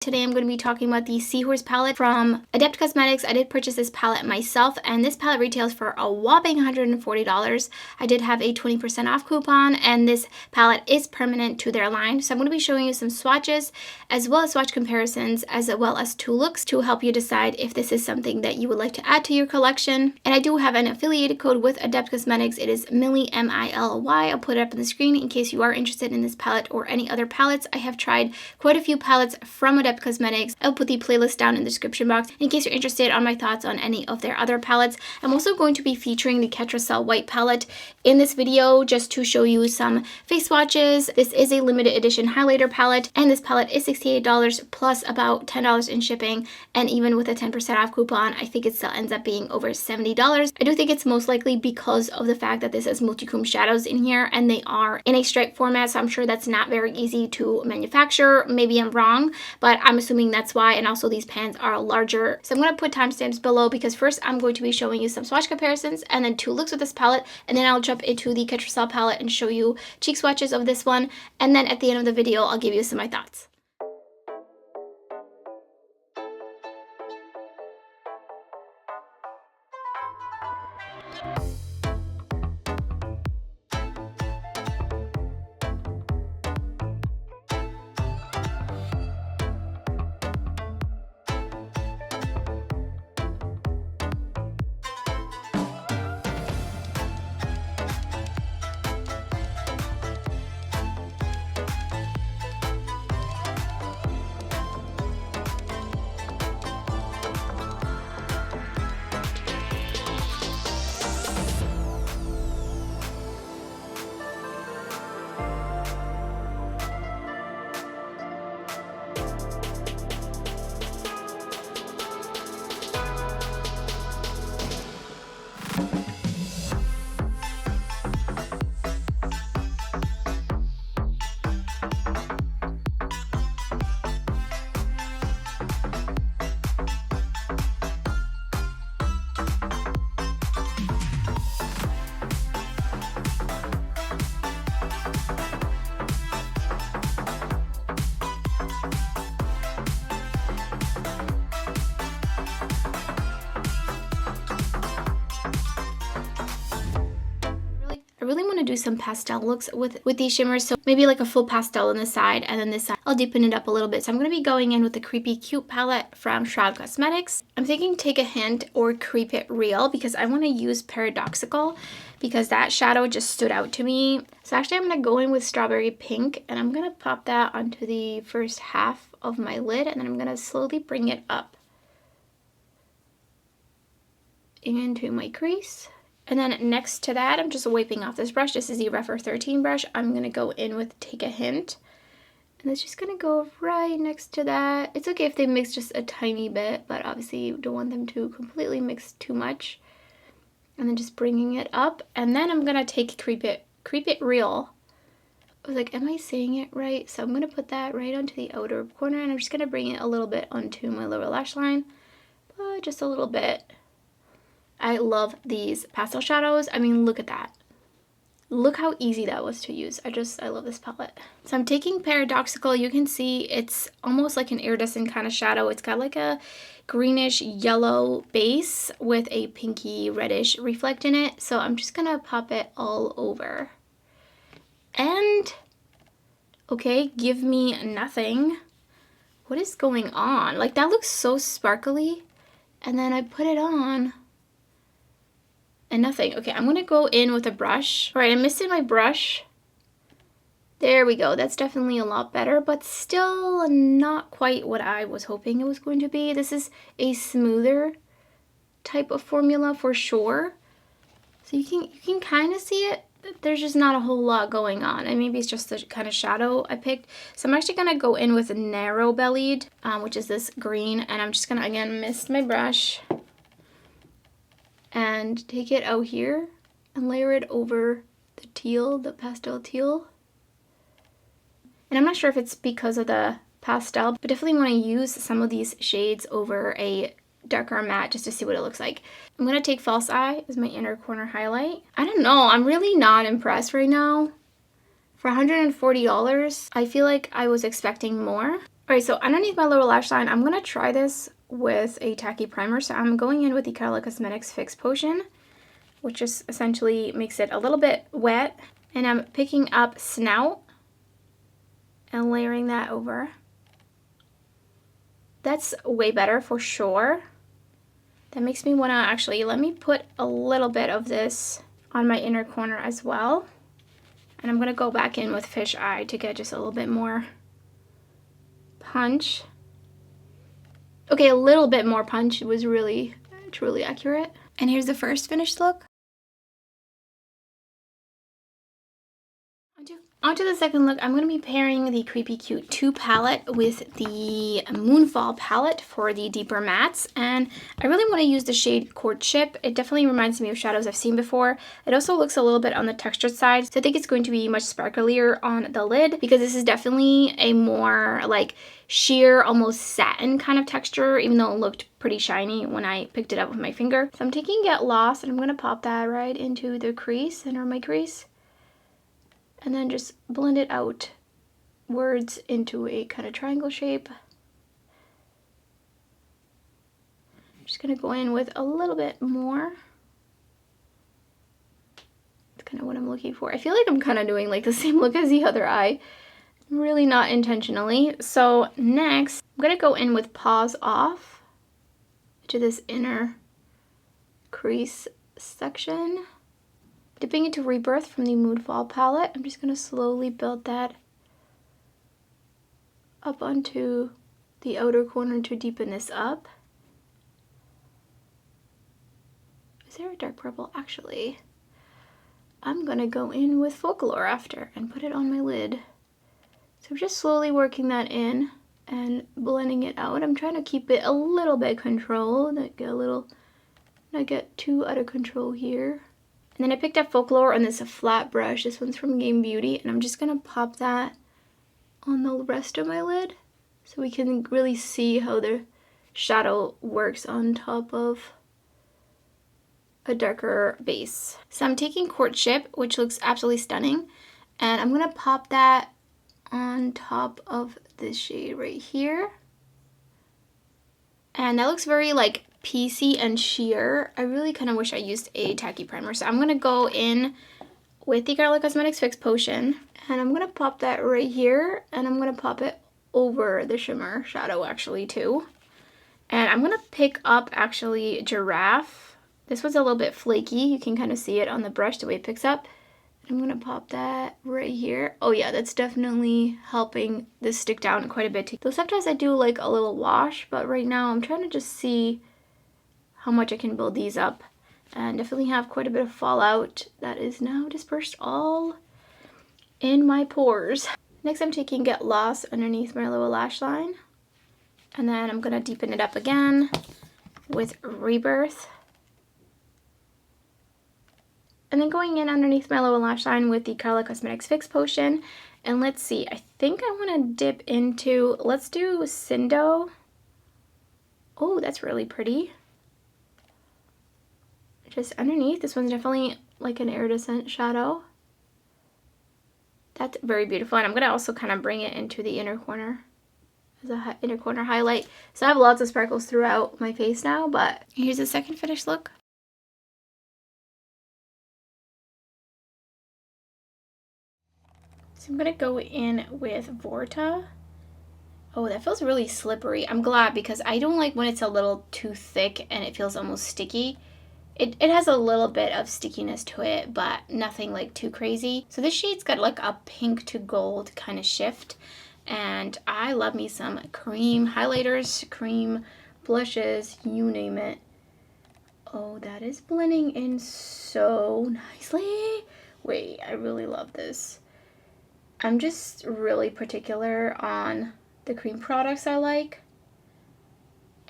Today I'm going to be talking about the Seahorse palette from Adept Cosmetics. I did purchase this palette myself, and this palette retails for a whopping $140. I did have a 20% off coupon, and this palette is permanent to their line. So I'm going to be showing you some swatches, as well as swatch comparisons, as well as 2 looks to help you decide if this is something that you would like to add to your collection. And I do have an affiliated code with Adept Cosmetics. It is Millie, M-I-L-Y. I'll put it up on the screen in case you are interested in this palette or any other palettes. I have tried quite a few palettes from Adept Cosmetics. I'll put the playlist down in the description box in case you're interested on my thoughts on any of their other palettes. I'm also going to be featuring the Ketracel white palette in this video just to show you some face swatches. This is a limited edition highlighter palette, and this palette is $68 plus about $10 in shipping, and even with a 10% off coupon, I think it still ends up being over $70. I do think it's most likely because of the fact that this has multi-chrome shadows in here, and they are in a stripe format, so I'm sure that's not very easy to manufacture. Maybe I'm wrong, but I'm assuming that's why. And also these pans are larger. So I'm going to put timestamps below, because first I'm going to be showing you some swatch comparisons and then 2 looks with this palette, and then I'll jump into the Ketracel palette and show you cheek swatches of this one, and then at the end of the video I'll give you some of my thoughts. I really want to do some pastel looks with these shimmers, so maybe like a full pastel on the side, and then this side I'll deepen it up a little bit. So I'm going to be going in with the Creepy Cute palette from Shroud Cosmetics. I'm thinking Take a Hint or Creep It Real, because I want to use Paradoxical, because that shadow just stood out to me. So actually I'm going to go in with Strawberry Pink, and I'm going to pop that onto the first half of my lid, and then I'm going to slowly bring it up into my crease. And then next to that, I'm just wiping off this brush. This is the Refer 13 brush. I'm going to go in with Take a Hint. And it's just going to go right next to that. It's okay if they mix just a tiny bit, but obviously you don't want them to completely mix too much. And then just bringing it up. And then I'm going to take Creep It Real. I was like, am I saying it right? So I'm going to put that right onto the outer corner, and I'm just going to bring it a little bit onto my lower lash line. But just a little bit. I love these pastel shadows. I mean, look at that. Look how easy that was to use. I love this palette. So I'm taking Paradoxical. You can see it's almost like an iridescent kind of shadow. It's got like a greenish yellow base with a pinky reddish reflect in it. So I'm just gonna pop it all over. And, okay, give me nothing. What is going on? Like, that looks so sparkly. And then I put it on, and nothing. Okay, I'm gonna go in with a brush. All right, I'm missing my brush. There we go. That's definitely a lot better, but still not quite what I was hoping it was going to be. This is a smoother type of formula for sure. So you can kind of see it. There's just not a whole lot going on, and maybe it's just the kind of shadow I picked. So I'm actually gonna go in with a narrow bellied, which is this green, and I'm just gonna again mist my brush and take it out here and layer it over the teal, the pastel teal. And I'm not sure if it's because of the pastel, but definitely want to use some of these shades over a darker matte just to see what it looks like. I'm going to take False Eye as my inner corner highlight. I don't know, I'm really not impressed right now. For $140, I feel like I was expecting more. Alright, so underneath my lower lash line, I'm going to try this with a tacky primer. So I'm going in with the Karla Cosmetics Fix Potion, which just essentially makes it a little bit wet. And I'm picking up Snout and layering that over. That's way better for sure. That makes me want to actually, let me put a little bit of this on my inner corner as well. And I'm going to go back in with Fish Eye to get just a little bit more punch. Okay, a little bit more punch. It was really, truly accurate. And here's the first finished look. Onto the second look, I'm going to be pairing the Creepy Cute 2 palette with the Moonfall palette for the deeper mattes. And I really want to use the shade Courtship. It definitely reminds me of shadows I've seen before. It also looks a little bit on the textured side, so I think it's going to be much sparklier on the lid, because this is definitely a more like sheer, almost satin kind of texture, even though it looked pretty shiny when I picked it up with my finger. So I'm taking Get Lost and I'm going to pop that right into the crease, center of my crease. And then just blend it out words into a kind of triangle shape. I'm just going to go in with a little bit more. That's kind of what I'm looking for. I feel like I'm kind of doing like the same look as the other eye. Really not intentionally. So next, I'm going to go in with Paws Off to this inner crease section. Dipping into Rebirth from the Moonfall palette, I'm just going to slowly build that up onto the outer corner to deepen this up. Is there a dark purple? Actually, I'm going to go in with Folklore after and put it on my lid. So I'm just slowly working that in and blending it out. I'm trying to keep it a little bit controlled, not get too out of control here. And then I picked up Folklore on this flat brush. This one's from Game Beauty. And I'm just going to pop that on the rest of my lid so we can really see how the shadow works on top of a darker base. So I'm taking Courtship, which looks absolutely stunning. And I'm going to pop that on top of this shade right here. And that looks very like piecey and sheer. I really kind of wish I used a tacky primer. So I'm going to go in with the Karla Cosmetics Fix Potion. And I'm going to pop that right here. And I'm going to pop it over the shimmer shadow actually too. And I'm going to pick up actually Giraffe. This one's a little bit flaky. You can kind of see it on the brush the way it picks up. I'm going to pop that right here. Oh yeah, that's definitely helping this stick down quite a bit too. Though sometimes I do like a little wash, but right now I'm trying to just see how much I can build these up, and definitely have quite a bit of fallout that is now dispersed all in my pores. Next I'm taking Get Lost underneath my lower lash line, and then I'm going to deepen it up again with Rebirth. And then going in underneath my lower lash line with the Karla Cosmetics Fix Potion. And let's see, I think I want to dip into, let's do Cindo. Oh, that's really pretty. Just underneath, this one's definitely like an iridescent shadow. That's very beautiful. And I'm going to also kind of bring it into the inner corner as a inner corner highlight. So I have lots of sparkles throughout my face now, but here's the second finished look. So I'm going to go in with Vorta. Oh, that feels really slippery. I'm glad, because I don't like when it's a little too thick and it feels almost sticky. It has a little bit of stickiness to it, but nothing like too crazy. So this shade's got like a pink to gold kind of shift. And I love me some cream highlighters, cream blushes, you name it. Oh, that is blending in so nicely. Wait, I really love this. I'm just really particular on the cream products I like.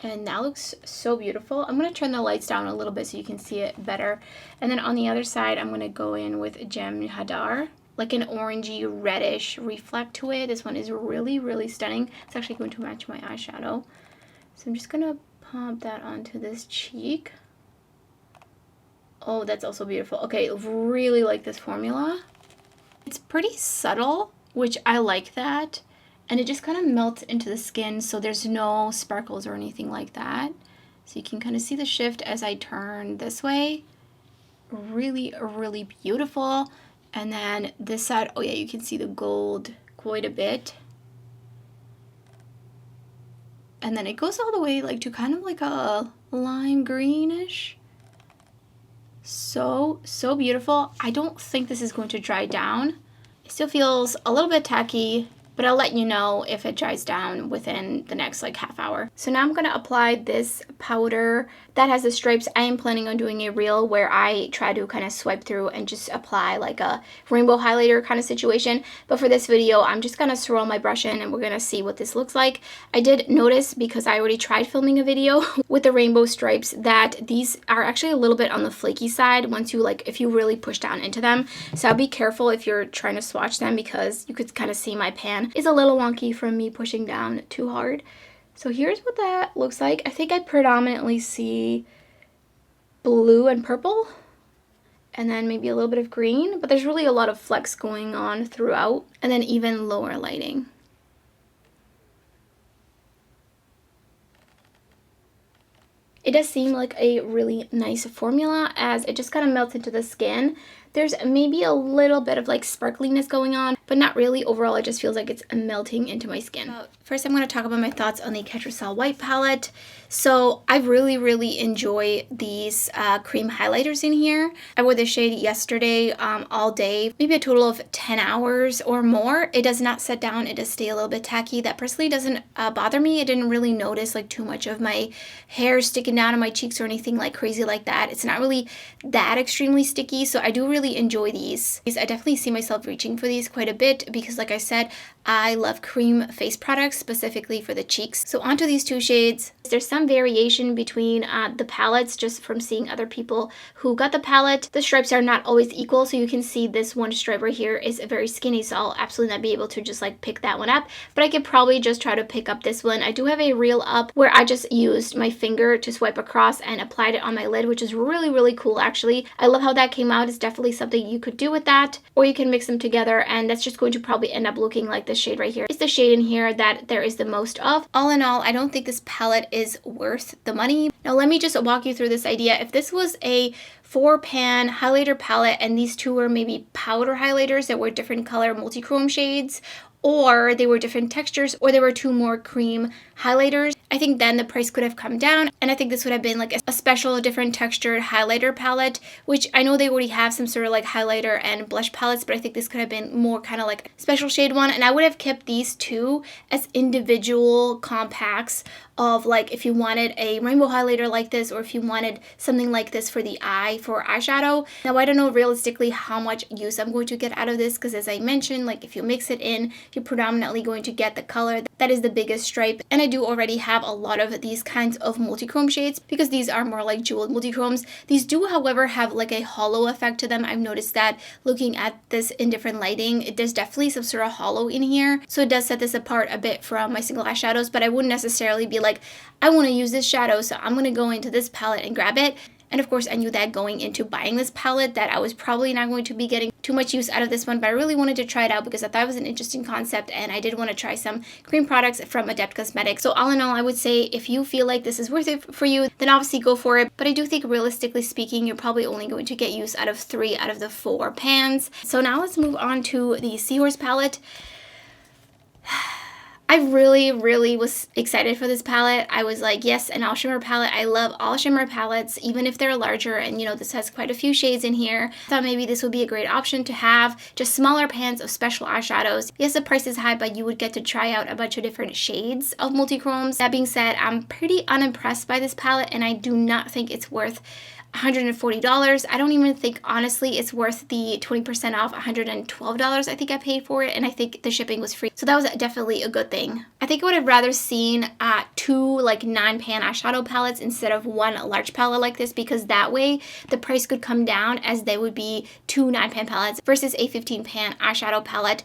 And that looks so beautiful. I'm going to turn the lights down a little bit so you can see it better. And then on the other side, I'm going to go in with Gem Hadar. Like an orangey reddish reflect to it. This one is really, really stunning. It's actually going to match my eyeshadow. So I'm just going to pop that onto this cheek. Oh, that's also beautiful. Okay, really like this formula. It's pretty subtle, which I like that. And it just kind of melts into the skin, so there's no sparkles or anything like that. So you can kind of see the shift as I turn this way. Really, really beautiful. And then this side, oh yeah, you can see the gold quite a bit. And then it goes all the way like to kind of like a lime greenish. So beautiful. I don't think this is going to dry down. It still feels a little bit tacky, but I'll let you know if it dries down within the next like half hour. So now I'm going to apply this powder that has the stripes. I am planning on doing a reel where I try to kind of swipe through and just apply like a rainbow highlighter kind of situation. But for this video, I'm just going to swirl my brush in and we're going to see what this looks like. I did notice, because I already tried filming a video with the rainbow stripes, that these are actually a little bit on the flaky side once you like, if you really push down into them. So I'll be careful if you're trying to swatch them, because you could kind of see my pan is a little wonky from me pushing down too hard. So here's what that looks like. I think I predominantly see blue and purple, and then maybe a little bit of green, but there's really a lot of flecks going on throughout, and then even lower lighting. It does seem like a really nice formula as it just kind of melts into the skin. There's maybe a little bit of like sparkliness going on, but not really. Overall, it just feels like it's melting into my skin. First, I'm going to talk about my thoughts on the Ketracel White Palette. So I really enjoy these cream highlighters in here. I wore this shade yesterday all day, maybe a total of 10 hours or more. It does not set down. It does stay a little bit tacky. That personally doesn't bother me. I didn't really notice like too much of my hair sticking down on my cheeks or anything like crazy like that. It's not really that extremely sticky, so I do really enjoy these. I definitely see myself reaching for these quite a bit because, like I said, I love cream face products specifically for the cheeks. So onto these two shades. There's some variation between the palettes just from seeing other people who got the palette. The stripes are not always equal, so you can see this one stripe right here is very skinny, so I'll absolutely not be able to just like pick that one up, but I could probably just try to pick up this one. I do have a reel up where I just used my finger to swipe across and applied it on my lid, which is really cool actually. I love how that came out. It's definitely something you could do with that, or you can mix them together, and that's just going to probably end up looking like this shade right here. It's the shade in here that there is the most of. All in all, I don't think this palette is worth the money. Now let me just walk you through this idea. If this was a 4-pan highlighter palette and these two were maybe powder highlighters that were different color multi-chrome shades, or they were different textures, or they were two more cream highlighters, I think then the price could have come down, and I think this would have been like a special different textured highlighter palette, which I know they already have some sort of like highlighter and blush palettes, but I think this could have been more kind of like a special shade one, and I would have kept these two as individual compacts of like if you wanted a rainbow highlighter like this, or if you wanted something like this for the eye for eyeshadow. Now I don't know realistically how much use I'm going to get out of this, because as I mentioned, like if you mix it in, you're predominantly going to get the color that is the biggest stripe, and I do already have a lot of these kinds of multi-chrome shades because these are more like jeweled multi-chromes. These do, however, have like a hollow effect to them. I've noticed that looking at this in different lighting, there's definitely some sort of hollow in here, so it does set this apart a bit from my single lash shadows, but I wouldn't necessarily be like, I want to use this shadow, so I'm going to go into this palette and grab it. And of course, I knew that going into buying this palette that I was probably not going to be getting too much use out of this one, but I really wanted to try it out because I thought it was an interesting concept, and I did want to try some cream products from Adept Cosmetics. So all in all, I would say if you feel like this is worth it for you, then obviously go for it. But I do think realistically speaking, you're probably only going to get use out of 3 out of the 4 pans. So now let's move on to the Seahorse palette. I really was excited for this palette. I was like, yes, an all shimmer palette. I love all shimmer palettes, even if they're larger, and you know, this has quite a few shades in here. I thought maybe this would be a great option to have just smaller pans of special eyeshadows. Yes, the price is high, but you would get to try out a bunch of different shades of multi-chromes. That being said, I'm pretty unimpressed by this palette, and I do not think it's worth $140. I don't even think, honestly, it's worth the 20% off $112 I think I paid for it, and I think the shipping was free, so that was definitely a good thing. I think I would have rather seen 2 like 9-pan eyeshadow palettes instead of 1 large palette like this, because that way the price could come down as they would be 2 9-pan palettes versus a 15-pan eyeshadow palette.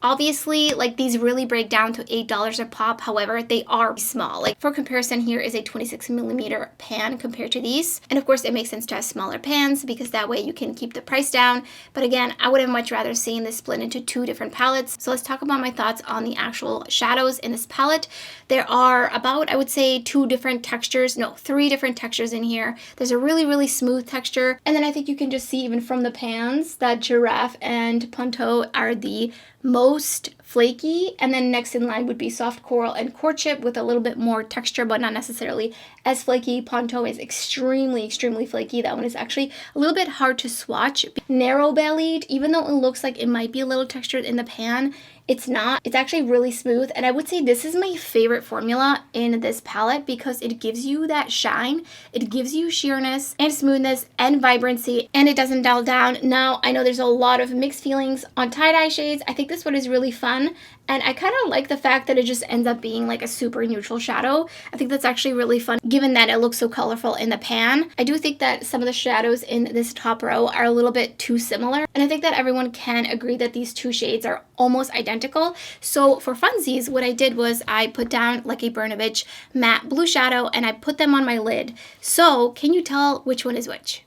Obviously, like these really break down to $8 a pop. However, they are small. Like for comparison, here is a 26mm pan compared to these. And of course, it makes sense to have smaller pans because that way you can keep the price down. But again, I would have much rather seen this split into 2 different palettes. So let's talk about my thoughts on the actual shadows in this palette. There are about, I would say, 3 different textures in here. There's a really, really smooth texture. And then I think you can just see even from the pans that Giraffe and Ponto are the most flaky, and then next in line would be Soft Coral and Courtship with a little bit more texture but not necessarily as flaky. Ponto is extremely flaky. That one is actually a little bit hard to swatch. Narrow bellied, even though it looks like it might be a little textured in the pan, it's not. It's actually really smooth, and I would say this is my favorite formula in this palette because it gives you that shine, it gives you sheerness and smoothness and vibrancy, and it doesn't dull down. Now, I know there's a lot of mixed feelings on tie-dye shades. I think this one is really fun, and I kind of like the fact that it just ends up being like a super neutral shadow. I think that's actually really fun given that it looks so colorful in the pan. I do think that some of the shadows in this top row are a little bit too similar, and I think that everyone can agree that these 2 shades are almost identical. So for funsies, what I did was I put down like a Bernovich matte blue shadow and I put them on my lid. So can you tell which one is which?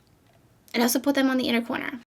And I also put them on the inner corner.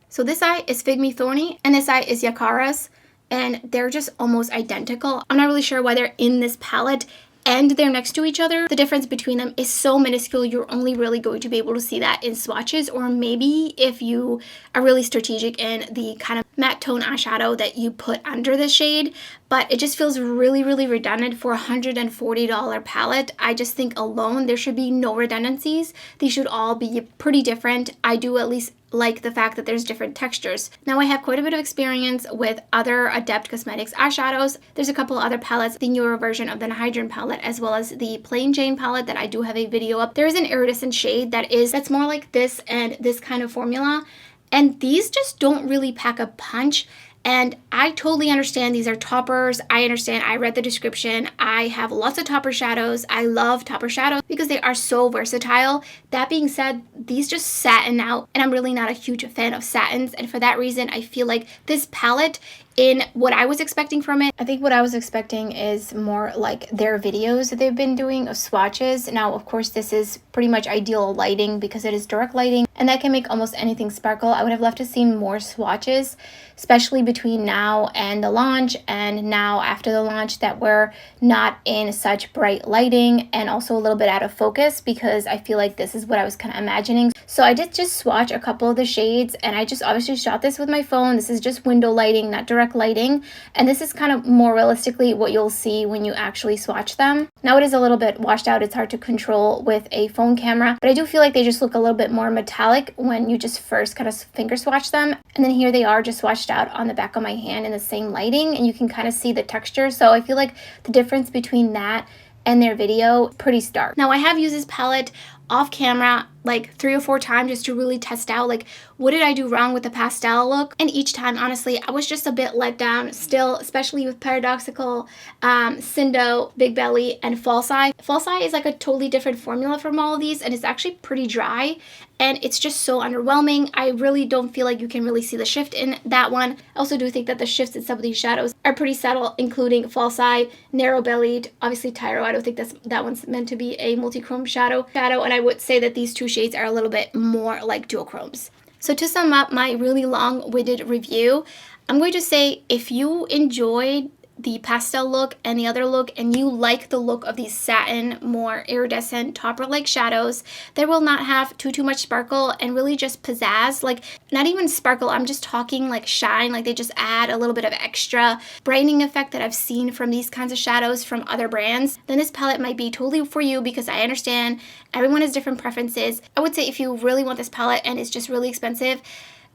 So this eye is Fig Me Thorny and this eye is Yakara's, and they're just almost identical. I'm not really sure why they're in this palette and they're next to each other. The difference between them is so minuscule, you're only really going to be able to see that in swatches, or maybe if you are really strategic in the kind of matte tone eyeshadow that you put under the shade. But it just feels really redundant for a $140 palette. I just think alone there should be no redundancies. These should all be pretty different. I do at least like the fact that there's different textures. Now I have quite a bit of experience with other Adept Cosmetics eyeshadows. There's a couple other palettes, the newer version of the Nihydran palette as well as the Plain Jane palette that I do have a video up. There is an iridescent shade that's more like this and this kind of formula, and these just don't really pack a punch. And I totally understand these are toppers. I understand, I read the description. I have lots of topper shadows. I love topper shadows because they are so versatile. That being said, these just satin out, and I'm really not a huge fan of satins. And for that reason, I feel like this palette, in what I was expecting from it, I think what I was expecting is more like their videos that they've been doing of swatches. Now, of course, this is pretty much ideal lighting because it is direct lighting and that can make almost anything sparkle. I would have loved to see more swatches, especially between now and the launch and now after the launch, that were not in such bright lighting and also a little bit out of focus, because I feel like this is what I was kind of imagining. So I did just swatch a couple of the shades, and I just obviously shot this with my phone. This is just window lighting, not direct lighting, and this is kind of more realistically what you'll see when you actually swatch them. Now it is a little bit washed out. It's hard to control with a phone camera, but I do feel like they just look a little bit more metallic when you just first kind of finger swatch them. And then here they are just swatched out on the back of my hand in the same lighting, and you can kind of see the texture. So I feel like the difference between that and their video is pretty stark. Now I have used this palette off camera like 3 or 4 times just to really test out like what did I do wrong with the pastel look, and each time honestly I was just a bit let down still, especially with Paradoxical, Cindo, Big Belly, and False Eye. False Eye is like a totally different formula from all of these, and it's actually pretty dry and it's just so underwhelming. I really don't feel like you can really see the shift in that one. I also do think that the shifts in some of these shadows are pretty subtle, including False Eye, Narrow Bellied, obviously Tyro. I don't think that one's meant to be a multi-chrome shadow, and I would say that these 2 shades are a little bit more like duochromes. So to sum up my really long-winded review, I'm going to say if you enjoyed the pastel look and the other look and you like the look of these satin, more iridescent topper-like shadows that will not have too much sparkle and really just pizzazz, like not even sparkle, I'm just talking like shine, like they just add a little bit of extra brightening effect that I've seen from these kinds of shadows from other brands, then this palette might be totally for you, because I understand everyone has different preferences. I would say if you really want this palette and it's just really expensive,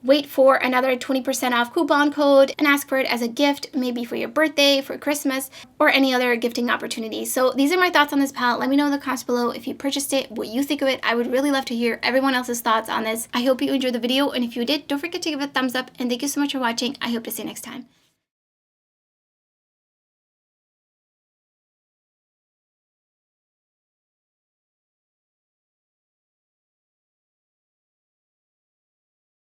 wait for another 20% off coupon code and ask for it as a gift, maybe for your birthday, for Christmas, or any other gifting opportunity. So these are my thoughts on this palette. Let me know in the comments below if you purchased it, what you think of it. I would really love to hear everyone else's thoughts on this. I hope you enjoyed the video, and if you did, don't forget to give it a thumbs up, and thank you so much for watching. I hope to see you next time.